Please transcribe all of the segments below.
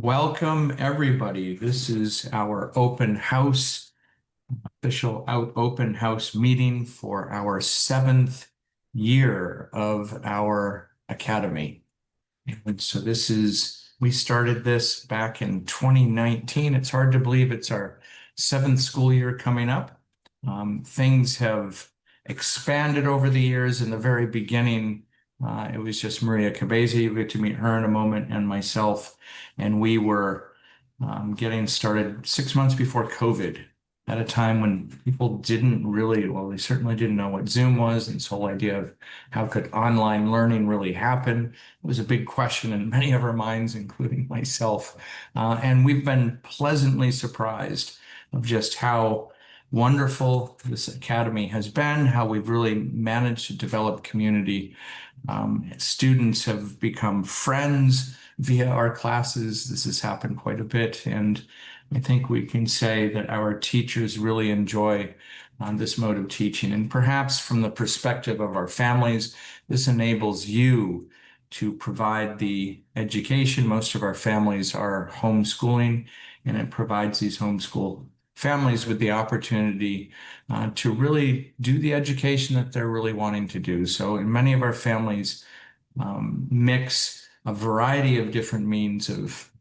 Welcome, everybody. This is our official open house meeting for our seventh year of our academy. And so we started this back in 2019. It's hard to believe it's our seventh school year coming up. Things have expanded over the years. In the very beginning, it was just Maria Cabeza. You get to meet her in a moment, and myself. And we were getting started 6 months before COVID, at a time when people didn't really, well, they certainly didn't know what Zoom was, and this whole idea of how could online learning really happen was a big question in many of our minds, including myself. And we've been pleasantly surprised of just how wonderful this academy has been, how we've really managed to develop community. Students have become friends via our classes. This has happened quite a bit, and I think we can say that our teachers really enjoy this mode of teaching. And perhaps from the perspective of our families, this enables you to provide the education. Most of our families are homeschooling, and it provides these homeschool families with the opportunity to really do the education that they're really wanting to do. So in many of our families, mix a variety of different means of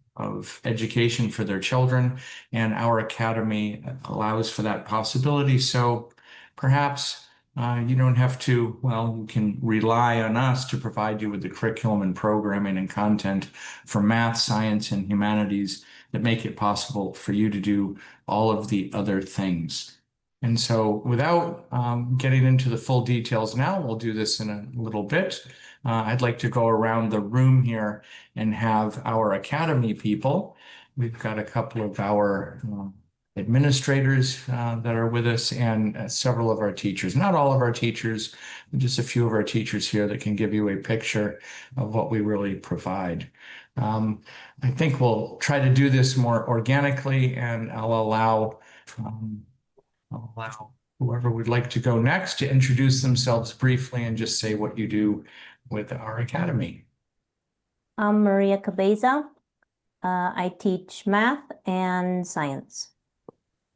education for their children, and our academy allows for that possibility. So perhaps you don't have to, well, you can rely on us to provide you with the curriculum and programming and content for math, science, and humanities that make it possible for you to do all of the other things. And so without getting into the full details now, we'll do this in a little bit. I'd like to go around the room here and have our academy people. We've got a couple of our administrators that are with us, and several of our teachers. Not all of our teachers, just a few of our teachers here that can give you a picture of what we really provide. I think we'll try to do this more organically, and I'll allow whoever would like to go next to introduce themselves briefly and just say what you do with our academy. I'm Maria Cabeza. I teach math and science.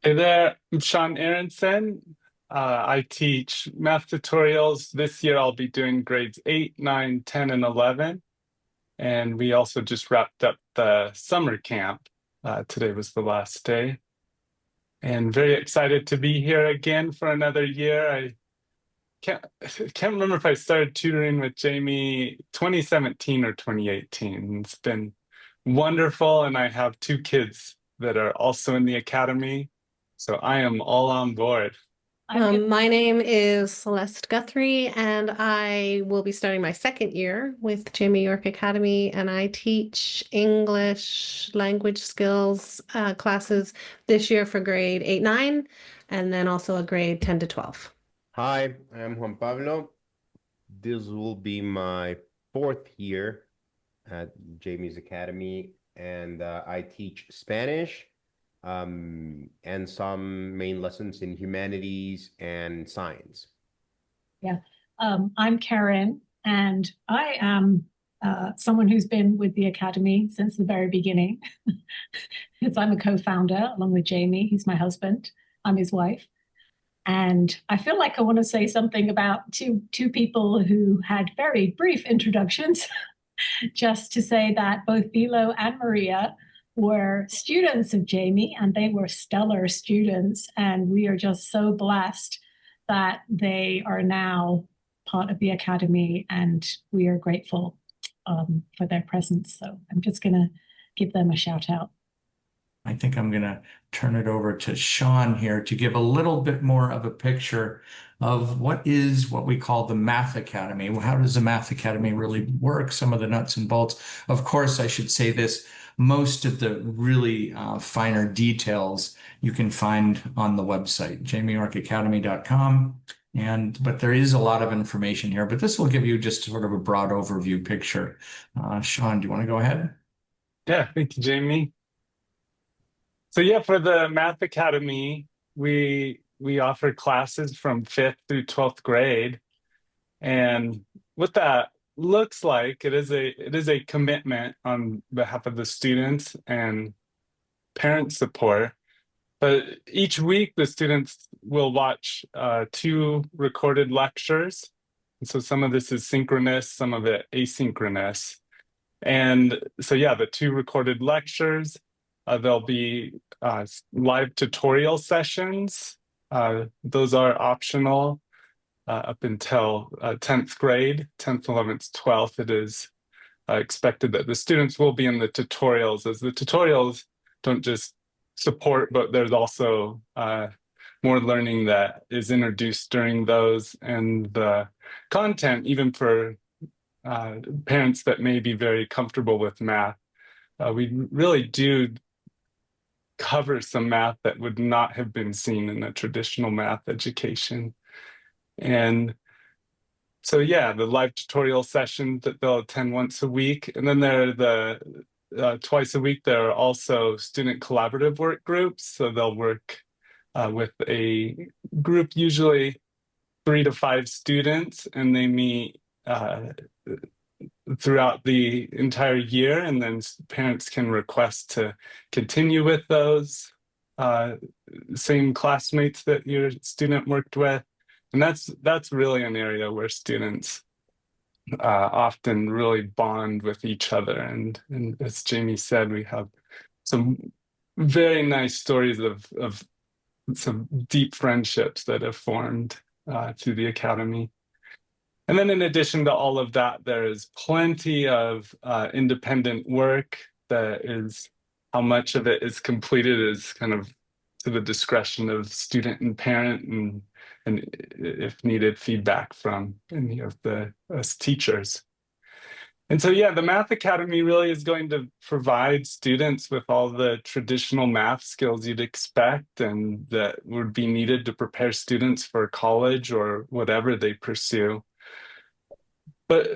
Hey there, I'm Sean Aronson. I teach math tutorials. This year I'll be doing grades 8, 9, 10, and 11. And we also just wrapped up the summer camp. Today was the last day. And very excited to be here again for another year. I can't remember if I started tutoring with Jamie 2017 or 2018. It's been wonderful, and I have 2 kids that are also in the academy, so I am all on board. My name is Celeste Guthrie, and I will be starting my 2nd year with Jamie York Academy, and I teach English language skills classes this year for grade 8, 9, and then also a grade 10 to 12. Hi, I'm Juan Pablo. This will be my 4th year at Jamie's Academy, and I teach Spanish and some main lessons in humanities and science. Yeah, I'm Karen, and I am someone who's been with the Academy since the very beginning. Because I'm a co-founder along with Jamie. He's my husband. I'm his wife. And I feel like I want to say something about two people who had very brief introductions, just to say that both Bilo and Maria were students of Jamie, and they were stellar students. And we are just so blessed that they are now part of the Academy, and we are grateful for their presence. So I'm just going to give them a shout out. I think I'm going to turn it over to Sean here to give a little bit more of a picture of what we call the Math Academy. How does the Math Academy really work? Some of the nuts and bolts. Of course, I should say this, most of the really finer details you can find on the website, jamieyorkacademy.com. But there is a lot of information here, but this will give you just sort of a broad overview picture. Sean, do you want to go ahead? Yeah, thank you, Jamie. So yeah, for the Math Academy, we offer classes from 5th through 12th grade. And with that, looks like, it is a commitment on behalf of the students and parent support. But each week, the students will watch 2 recorded lectures. And so some of this is synchronous, some of it asynchronous. And so, yeah, the 2 recorded lectures, there'll be live tutorial sessions. Those are optional up until 10th grade, 10th, 11th, 12th. It is expected that the students will be in the tutorials, as the tutorials don't just support, but there's also more learning that is introduced during those, and the content, even for parents that may be very comfortable with math, we really do cover some math that would not have been seen in a traditional math education. And so, yeah, the live tutorial sessions that they'll attend once a week, and then there are the twice a week, there are also student collaborative work groups. So they'll work with a group, usually 3 to 5 students, and they meet throughout the entire year, and then parents can request to continue with those same classmates that your student worked with. And that's really an area where students often really bond with each other. And as Jamie said, we have some very nice stories of some deep friendships that have formed through the Academy. And then in addition to all of that, there is plenty of independent work. That is, how much of it is completed is kind of to the discretion of student and parent, and if needed, feedback from any of the teachers. And so, yeah, the Math Academy really is going to provide students with all the traditional math skills you'd expect and that would be needed to prepare students for college or whatever they pursue. But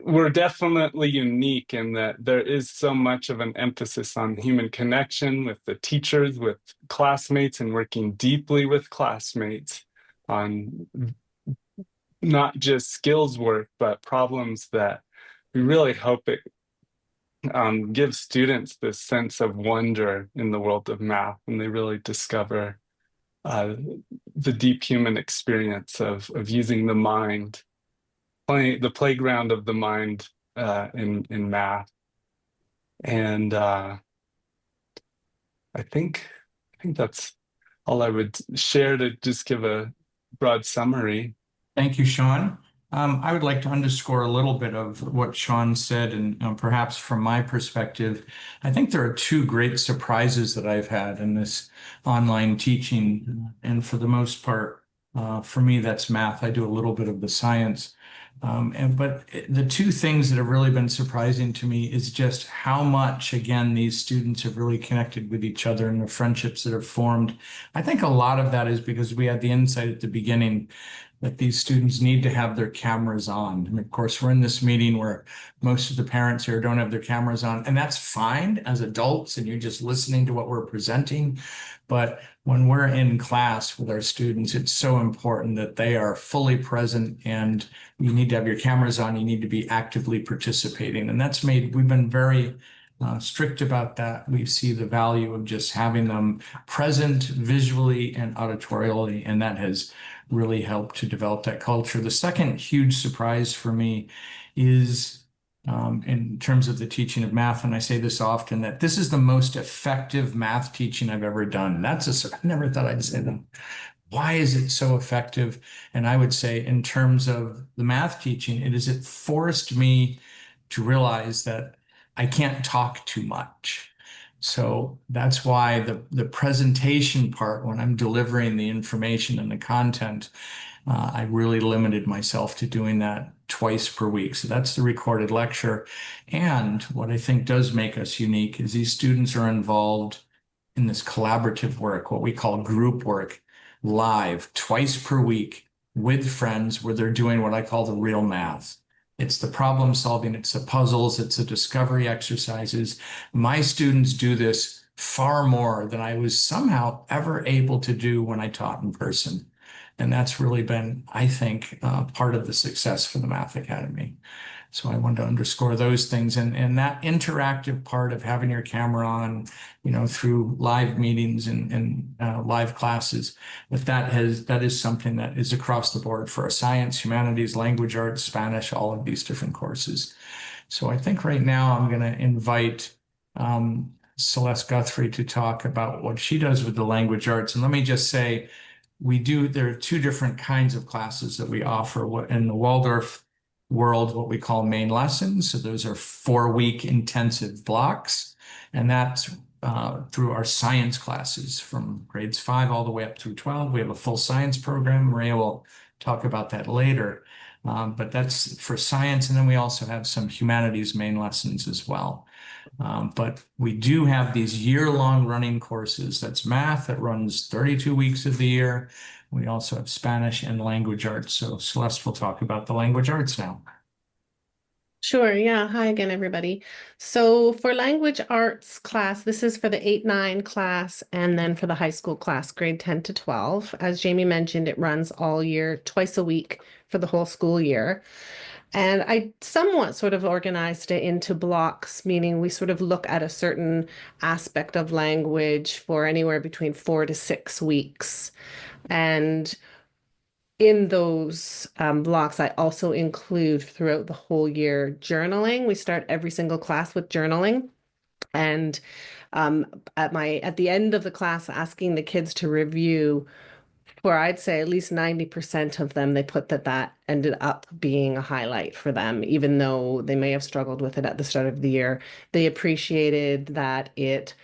we're definitely unique in that there is so much of an emphasis on human connection with the teachers, with classmates, and working deeply with classmates on not just skills work, but problems that we really hope it gives students this sense of wonder in the world of math, and they really discover the deep human experience of using the mind, the playground of the mind in math. And I think that's all I would share to just give a broad summary. Thank you, Sean. I would like to underscore a little bit of what Sean said, and perhaps from my perspective, I think there are 2 great surprises that I've had in this online teaching. And for the most part, for me, that's math. I do a little bit of the science. But the 2 things that have really been surprising to me is just how much, again, these students have really connected with each other and the friendships that have formed. I think a lot of that is because we had the insight at the beginning that these students need to have their cameras on. And of course, we're in this meeting where most of the parents here don't have their cameras on, and that's fine as adults, and you're just listening to what we're presenting. But when we're in class with our students, it's so important that they are fully present, and you need to have your cameras on. You need to be actively participating. And we've been very strict about that. We see the value of just having them present visually and auditorially, and that has really helped to develop that culture. The second huge surprise for me is in terms of the teaching of math, and I say this often, that this is the most effective math teaching I've ever done. I never thought I'd say that. Why is it so effective? And I would say in terms of the math teaching, it forced me to realize that I can't talk too much. So that's why the presentation part, when I'm delivering the information and the content, I really limited myself to doing that twice per week. So that's the recorded lecture. And what I think does make us unique is these students are involved in this collaborative work, what we call group work, live twice per week with friends, where they're doing what I call the real math. It's the problem solving, it's the puzzles, it's the discovery exercises. My students do this far more than I was somehow ever able to do when I taught in person. And that's really been, I think, part of the success for the Math Academy. So I wanted to underscore those things and that interactive part of having your camera on, through live meetings and live classes, that is something that is across the board for science, humanities, language arts, Spanish, all of these different courses. So I think right now I'm going to invite Celeste Guthrie to talk about what she does with the language arts. And let me just say, there are two different kinds of classes that we offer in the Waldorf world, what we call main lessons. So those are 4-week intensive blocks. And that's through our science classes from grades 5 all the way up through 12. We have a full science program. Maria will talk about that later. But that's for science. And then we also have some humanities main lessons as well. But we do have these year-long running courses. That's math that runs 32 weeks of the year. We also have Spanish and language arts. So Celeste will talk about the language arts now. Sure. Yeah. Hi again, everybody. So for language arts class, this is for the 8-9 class and then for the high school class, grade 10 to 12. As Jamie mentioned, it runs all year, twice a week for the whole school year. And I somewhat sort of organized it into blocks, meaning we sort of look at a certain aspect of language for anywhere between 4 to 6 weeks. And in those blocks, I also include throughout the whole year journaling. We start every single class with journaling. And at the end of the class, asking the kids to review, for I'd say at least 90% of them, they put that ended up being a highlight for them, even though they may have struggled with it at the start of the year. They appreciated that it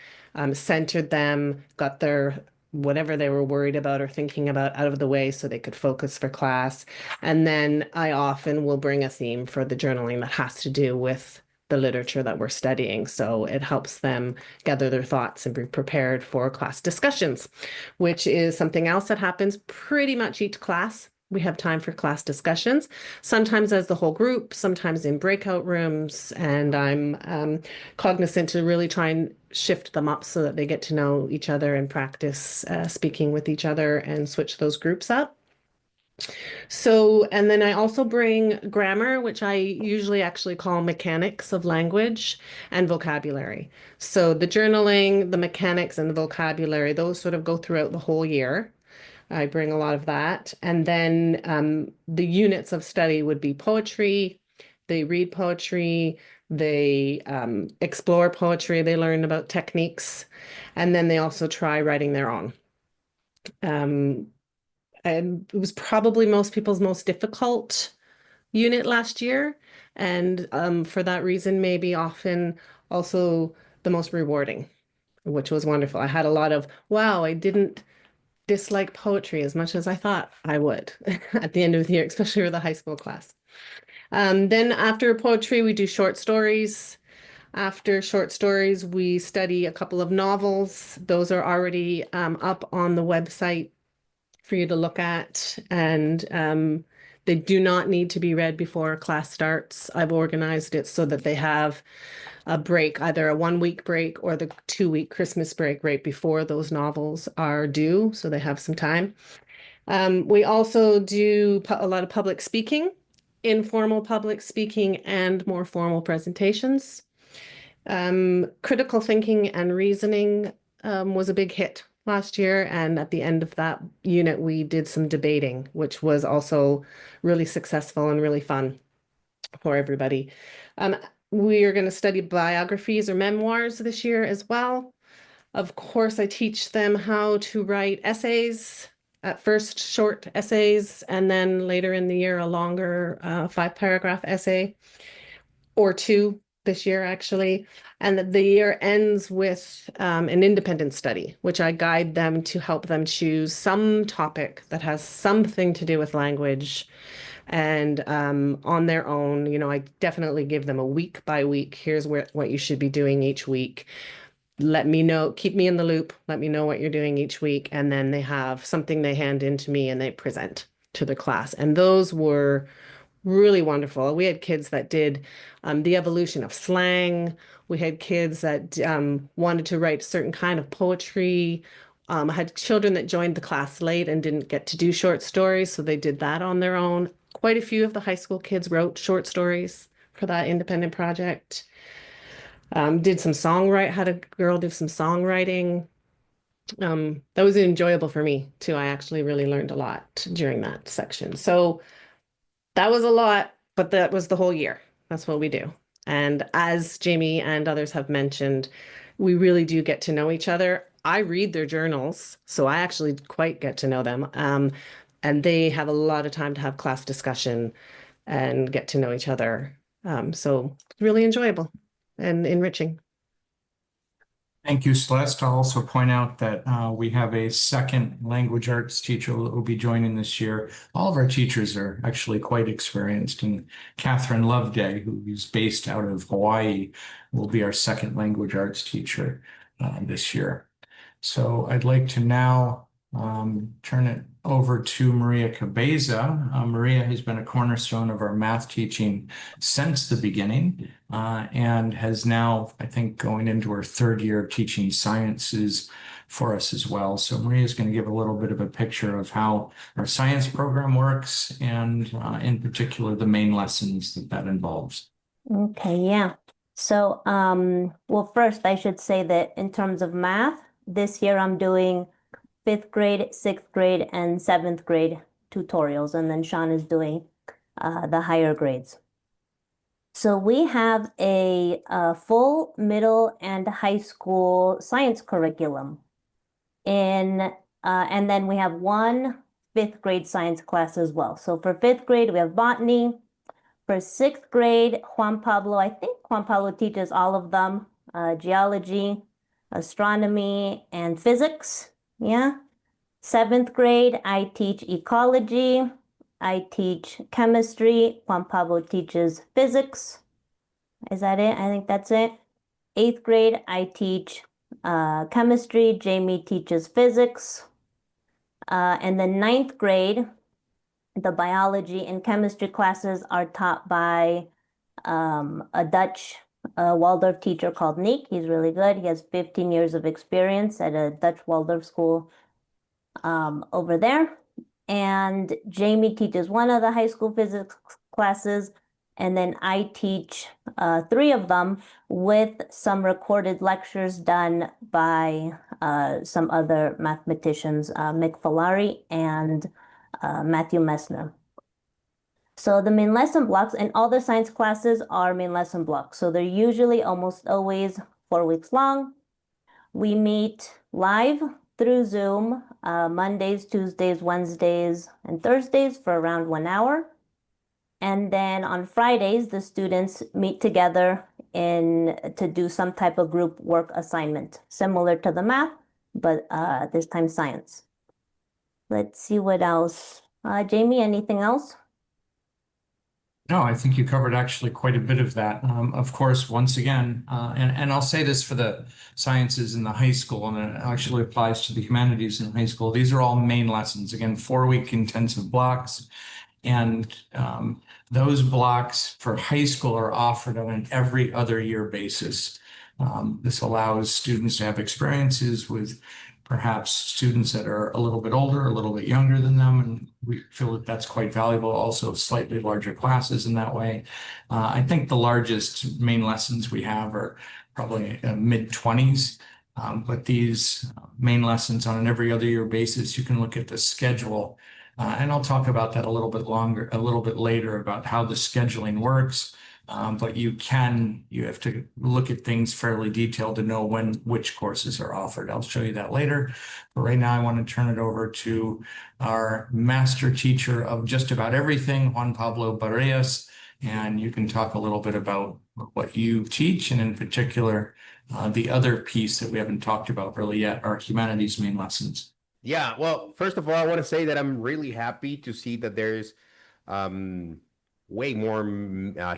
centered them, got their whatever they were worried about or thinking about out of the way so they could focus for class. And then I often will bring a theme for the journaling that has to do with the literature that we're studying. So it helps them gather their thoughts and be prepared for class discussions, which is something else that happens pretty much each class. We have time for class discussions, sometimes as the whole group, sometimes in breakout rooms, and I'm cognizant to really try and shift them up so that they get to know each other and practice speaking with each other and switch those groups up. So, and then I also bring grammar, which I usually actually call mechanics of language and vocabulary. So the journaling, the mechanics, and the vocabulary, those sort of go throughout the whole year. I bring a lot of that. And then the units of study would be poetry. They read poetry. They explore poetry. They learn about techniques. And then they also try writing their own. And it was probably most people's most difficult unit last year. And for that reason, maybe often also the most rewarding, which was wonderful. I had a lot of, wow, I didn't dislike poetry as much as I thought I would at the end of the year, especially for the high school class. Then after poetry, we do short stories. After short stories, we study a couple of novels. Those are already up on the website for you to look at. And they do not need to be read before class starts. I've organized it so that they have a break, either a 1-week break or the 2-week Christmas break right before those novels are due, so they have some time. We also do a lot of public speaking, informal public speaking, and more formal presentations. Critical thinking and reasoning was a big hit last year, and at the end of that unit, we did some debating, which was also really successful and really fun for everybody. We are going to study biographies or memoirs this year as well. Of course, I teach them how to write essays, at first short essays, and then later in the year, a longer 5-paragraph essay or 2 this year, actually. And the year ends with an independent study, which I guide them to help them choose some topic that has something to do with language. And on their own, I definitely give them a week by week. Here's what you should be doing each week. Let me know, keep me in the loop. Let me know what you're doing each week. And then they have something they hand in to me and they present to the class. And those were really wonderful. We had kids that did the evolution of slang. We had kids that wanted to write certain kind of poetry. I had children that joined the class late and didn't get to do short stories, so they did that on their own. Quite a few of the high school kids wrote short stories for that independent project. Did some had a girl do some songwriting. That was enjoyable for me too. I actually really learned a lot during that section. So that was a lot, but that was the whole year. That's what we do. And as Jamie and others have mentioned, we really do get to know each other. I read their journals, so I actually quite get to know them. And they have a lot of time to have class discussion and get to know each other. So really enjoyable and enriching. Thank you, Celeste. I'll also point out that we have a second language arts teacher that will be joining this year. All of our teachers are actually quite experienced, and Catherine Loveday, who is based out of Hawaii, will be our second language arts teacher this year. So I'd like to now turn it over to Maria Cabeza. Maria has been a cornerstone of our math teaching since the beginning and has now, I think, going into her third year of teaching sciences for us as well. So Maria is going to give a little bit of a picture of how our science program works and in particular the main lessons that involves. Okay, yeah. So, well, first I should say that in terms of math, this year I'm doing 5th grade, 6th grade, and 7th grade tutorials, and then Sean is doing the higher grades. So we have a full middle and high school science curriculum. And then we have one 5th grade science class as well. So for 5th grade, we have botany. For 6th grade, I think Juan Pablo teaches all of them, geology, astronomy, and physics. Yeah. 7th grade, I teach ecology. I teach chemistry. Juan Pablo teaches physics. Is that it? I think that's it. 8th grade, I teach chemistry. Jamie teaches physics. And then 9th grade, the biology and chemistry classes are taught by a Dutch Waldorf teacher called Nick. He's really good. He has 15 years of experience at a Dutch Waldorf school over there. And Jamie teaches one of the high school physics classes, and then I teach 3 of them with some recorded lectures done by some other mathematicians, Mick Falari and Matthew Messner. So the main lesson blocks, and all the science classes are main lesson blocks. So they're usually almost always 4 weeks long. We meet live through Zoom Mondays, Tuesdays, Wednesdays, and Thursdays for around 1 hour. And then on Fridays, the students meet together to do some type of group work assignment, similar to the math, but this time science. Let's see what else. Jamie, anything else? No, I think you covered actually quite a bit of that. Of course, once again, and I'll say this for the sciences in the high school, and it actually applies to the humanities in high school. These are all main lessons. Again, 4-week intensive blocks. And those blocks for high school are offered on an every other year basis. This allows students to have experiences with perhaps students that are a little bit older, a little bit younger than them, and we feel that that's quite valuable. Also, slightly larger classes in that way. I think the largest main lessons we have are probably mid-20s, but these main lessons on an every other year basis, you can look at the schedule, and I'll talk about that a little bit later about how the scheduling works. But you have to look at things fairly detailed to know which courses are offered. I'll show you that later. But right now I want to turn it over to our master teacher of just about everything, Juan Pablo Barrias. And you can talk a little bit about what you teach, and in particular, the other piece that we haven't talked about really yet, our humanities main lessons. Yeah, well, first of all, I want to say that I'm really happy to see that there's way more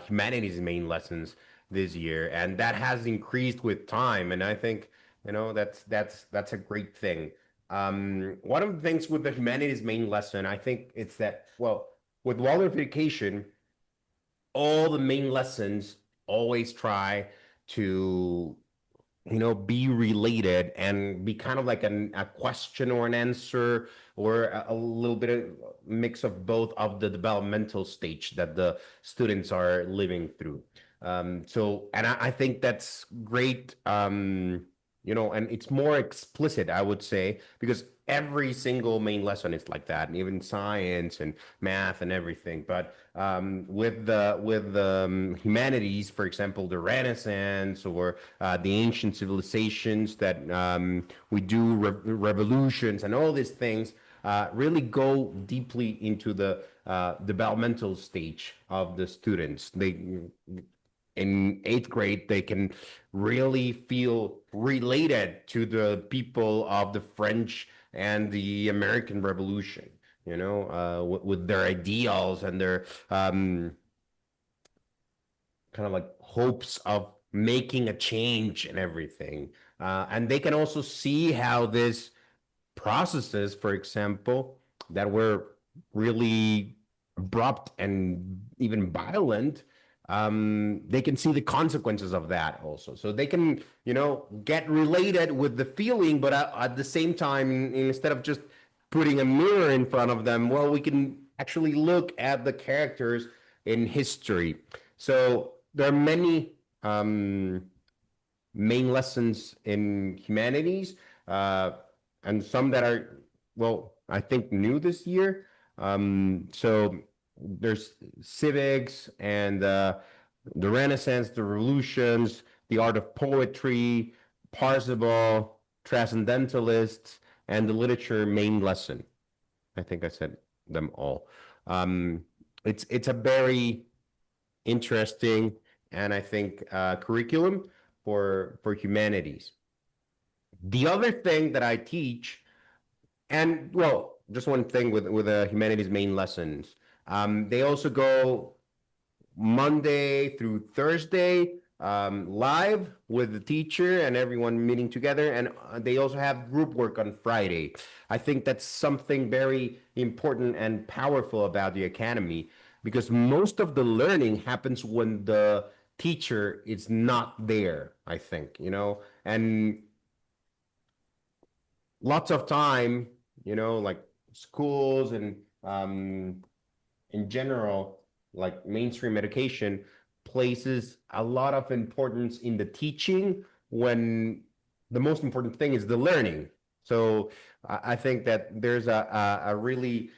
humanities main lessons this year, and that has increased with time. And I think, that's a great thing. One of the things with the humanities main lesson, I think it's that, well, with Waldorf education, all the main lessons always try to be related and be kind of like a question or an answer, or a little bit of mix of both of the developmental stage that the students are living through. So, and I think that's great. And it's more explicit, I would say, because every single main lesson is like that, and even science and math and everything. But with the humanities, for example, the Renaissance or the ancient civilizations that we do revolutions and all these things really go deeply into the developmental stage of the students. In 8th grade, they can really feel related to the people of the French and the American Revolution, with their ideals and their kind of like hopes of making a change and everything. And they can also see how this processes, for example, that were really abrupt and even violent, they can see the consequences of that also. So they can, get related with the feeling, but at the same time, instead of just putting a mirror in front of them, well, we can actually look at the characters in history. So there are many main lessons in humanities, and some that are, well, I think new this year. So there's civics and the Renaissance, the revolutions, the art of poetry, Parzival, transcendentalists, and the literature main lesson. I think I said them all. It's a very interesting and I think curriculum for humanities. The other thing that I teach, and well, just one thing with the humanities main lessons, they also go Monday through Thursday live with the teacher and everyone meeting together, and they also have group work on Friday. I think that's something very important and powerful about the academy, because most of the learning happens when the teacher is not there, I think, and lots of time, like schools and in general, like mainstream education, places a lot of importance in the teaching when the most important thing is the learning. So I think that there's a really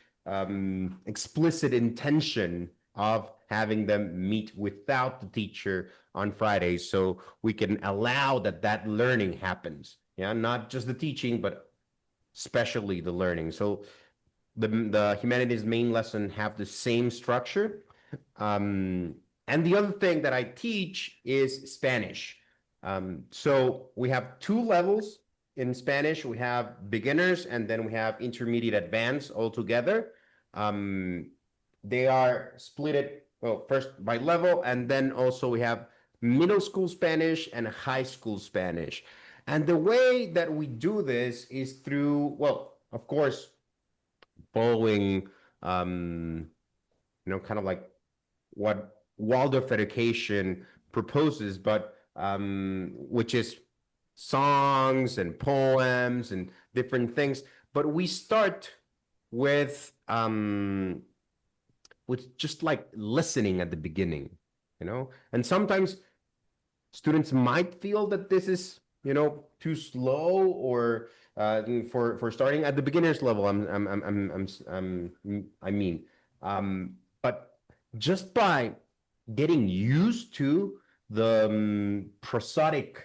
explicit intention of having them meet without the teacher on Fridays, so we can allow that learning happens. Yeah, not just the teaching, but especially the learning. So the humanities main lesson have the same structure. And the other thing that I teach is Spanish. So we have 2 levels in Spanish. We have beginners and then we have intermediate advanced all together. They are split, well, first by level, and then also we have middle school Spanish and high school Spanish. And the way that we do this is through, well, of course, following, kind of like what Waldorf education proposes, but which is songs and poems and different things. But we start with just like listening at the beginning, and sometimes students might feel that this is, too slow, or for starting at the beginners level. But just by getting used to the prosodic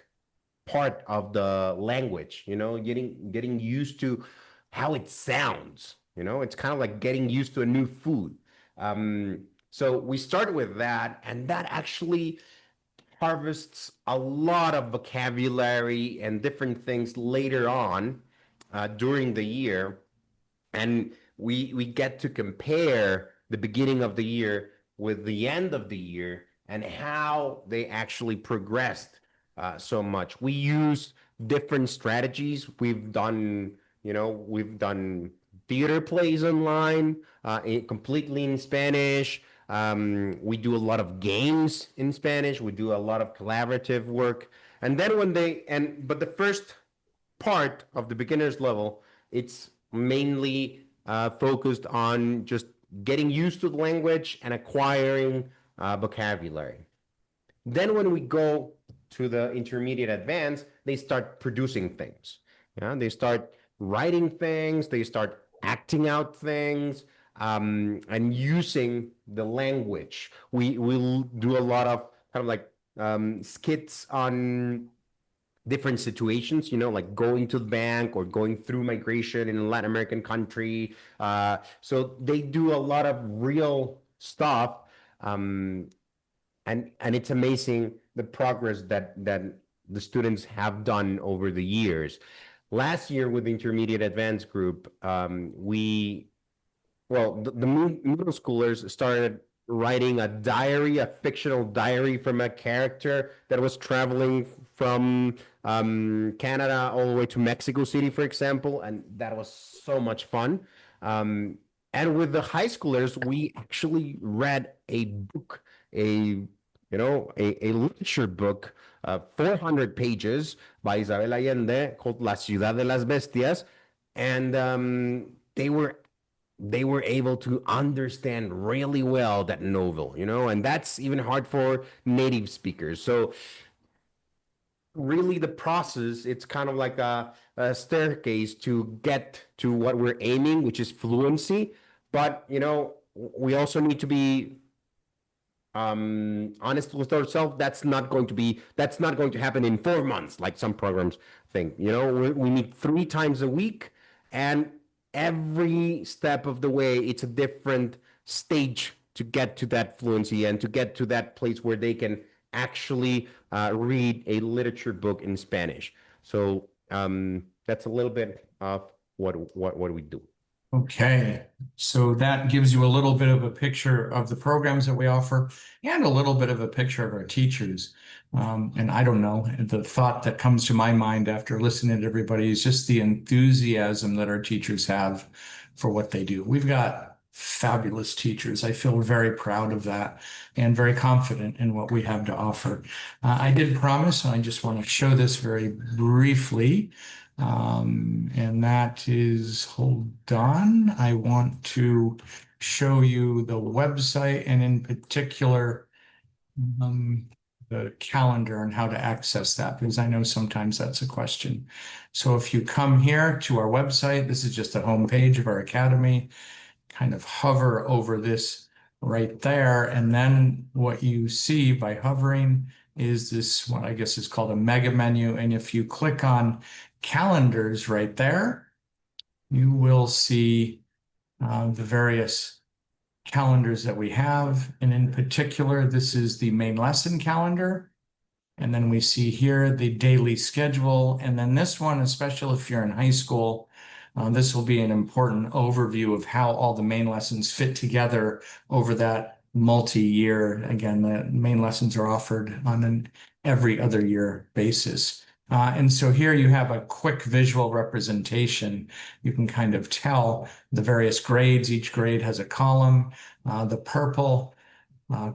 part of the language, getting used to how it sounds, it's kind of like getting used to a new food. So we start with that, and that actually harvests a lot of vocabulary and different things later on during the year. And we get to compare the beginning of the year with the end of the year and how they actually progressed so much. We use different strategies. We've done theater plays online, completely in Spanish. We do a lot of games in Spanish. We do a lot of collaborative work. And then but the first part of the beginner's level, it's mainly focused on just getting used to the language and acquiring vocabulary. Then when we go to the intermediate advanced, they start producing things. Yeah, they start writing things, they start acting out things, and using the language. We will do a lot of kind of like skits on different situations, like going to the bank or going through migration in a Latin American country. So they do a lot of real stuff. And it's amazing the progress that the students have done over the years. Last year with the intermediate advanced group, the middle schoolers started writing a fictional diary from a character that was traveling from Canada all the way to Mexico City, for example, and that was so much fun. And with the high schoolers, we actually read a book, a literature book, 400 pages by Isabel Allende called La Ciudad de las Bestias, and they were able to understand really well that novel, and that's even hard for native speakers. So really the process, it's kind of like a staircase to get to what we're aiming, which is fluency. But, we also need to be honest with ourselves. That's not going to happen in 4 months, like some programs think. We meet 3 times a week, and every step of the way, it's a different stage to get to that fluency and to get to that place where they can actually read a literature book in Spanish. So that's a little bit of what we do. Okay, so that gives you a little bit of a picture of the programs that we offer and a little bit of a picture of our teachers. And I don't know, the thought that comes to my mind after listening to everybody is just the enthusiasm that our teachers have for what they do. We've got fabulous teachers. I feel very proud of that and very confident in what we have to offer. I did promise, and I just want to show this very briefly. And that is, hold on, I want to show you the website and in particular the calendar and how to access that, because I know sometimes that's a question. So if you come here to our website, this is just the home page of our academy, kind of hover over this right there, and then what you see by hovering is this, what I guess is called a mega menu. And if you click on calendars right there, you will see the various calendars that we have. And in particular, this is the main lesson calendar. And then we see here the daily schedule. And then this one, especially if you're in high school, this will be an important overview of how all the main lessons fit together over that multi-year. Again, the main lessons are offered on an every other year basis. And so here you have a quick visual representation. You can kind of tell the various grades. Each grade has a column. The purple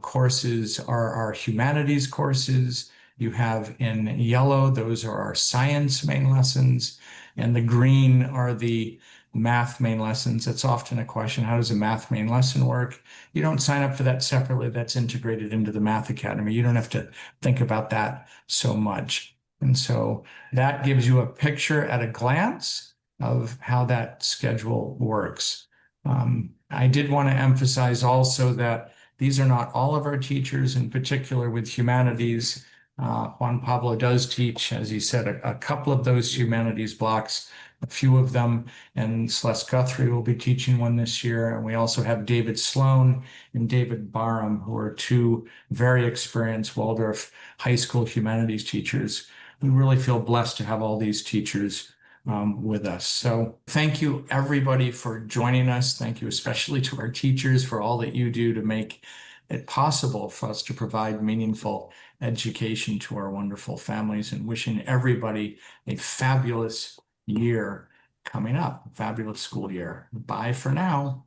courses are our humanities courses. You have in yellow, those are our science main lessons. And the green are the math main lessons. That's often a question. How does a math main lesson work? You don't sign up for that separately. That's integrated into the Math Academy. You don't have to think about that so much. And so that gives you a picture at a glance of how that schedule works. I did want to emphasize also that these are not all of our teachers, in particular with humanities. Juan Pablo does teach, as he said, a couple of those humanities blocks, a few of them, and Celeste Guthrie will be teaching one this year. And we also have David Sloan and David Barham, who are 2 very experienced Waldorf high school humanities teachers. We really feel blessed to have all these teachers with us. So thank you everybody for joining us. Thank you especially to our teachers for all that you do to make it possible for us to provide meaningful education to our wonderful families, and wishing everybody a fabulous year coming up, fabulous school year. Bye for now.